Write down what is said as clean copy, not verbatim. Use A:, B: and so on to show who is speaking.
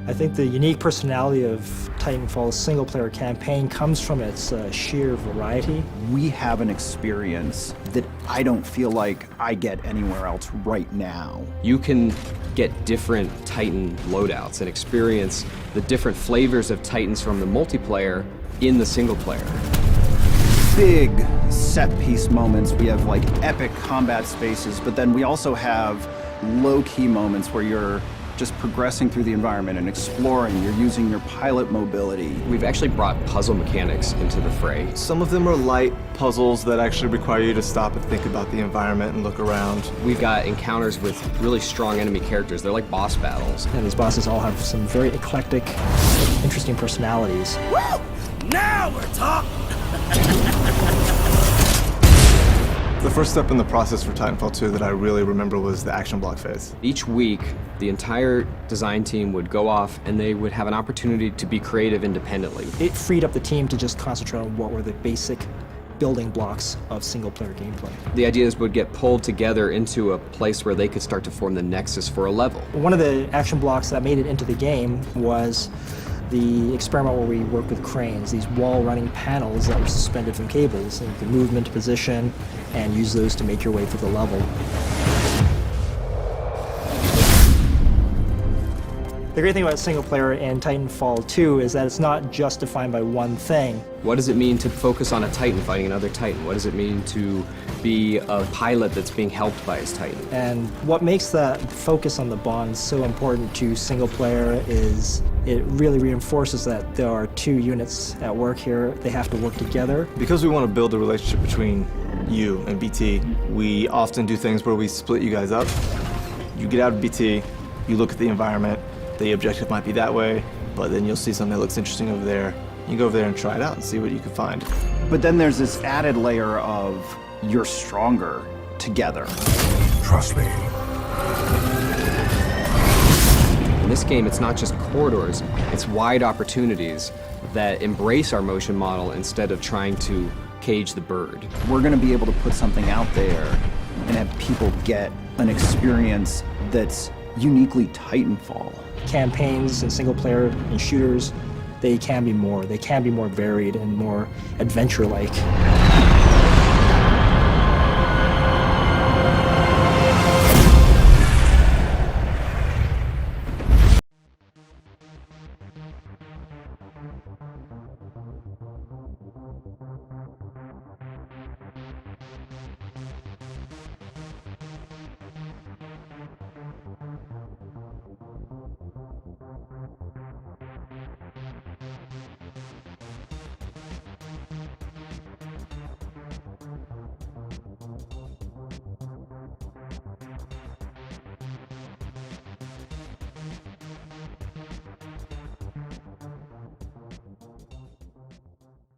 A: I think the unique personality of Titanfall's single-player campaign comes from its sheer variety.
B: We have an experience that I don't feel like I get anywhere else right now.
C: You can get different Titan loadouts and experience the different flavors of Titans from the multiplayer in the single player.
B: Big set-piece moments. We have like epic combat spaces, but then we also have low-key moments where you're just progressing through the environment and exploring. You're using your pilot mobility.
C: We've actually brought puzzle mechanics into the fray.
D: Some of them are light puzzles that actually require you to stop and think about the environment and look around.
C: We've got encounters with really strong enemy characters. They're like boss battles.
A: And these bosses all have some very eclectic, interesting personalities.
E: Woo! Now we're talking!
D: The first step in the process for Titanfall 2 that I really remember was the action block phase.
C: Each week, the entire design team would go off and they would have an opportunity to be creative independently.
A: It freed up the team to just concentrate on what were the basic building blocks of single-player gameplay.
C: The ideas would get pulled together into a place where they could start to form the nexus for a level.
A: One of the action blocks that made it into the game was the experiment where we worked with cranes, these wall-running panels that were suspended from cables, and you could move them into position and use those to make your way through the level. The great thing about single player in Titanfall 2 is that it's not just defined by one thing.
C: What does it mean to focus on a Titan fighting another Titan? What does it mean to be a pilot that's being helped by his Titan?
A: And what makes that focus on the bond so important to single player is it really reinforces that there are two units at work here. They have to work together.
D: Because we want to build a relationship between you and BT, we often do things where we split you guys up. You get out of BT, you look at the environment, the objective might be that way, but then you'll see something that looks interesting over there. You go over there and try it out and see what you can find.
B: But then there's this added layer of you're stronger together.
E: Trust me.
C: In this game, it's not just corridors, it's wide opportunities that embrace our motion model instead of trying to cage the bird.
B: We're gonna be able to put something out there and have people get an experience that's uniquely Titanfall.
A: Campaigns and single player and shooters, they can be more varied and more adventure-like.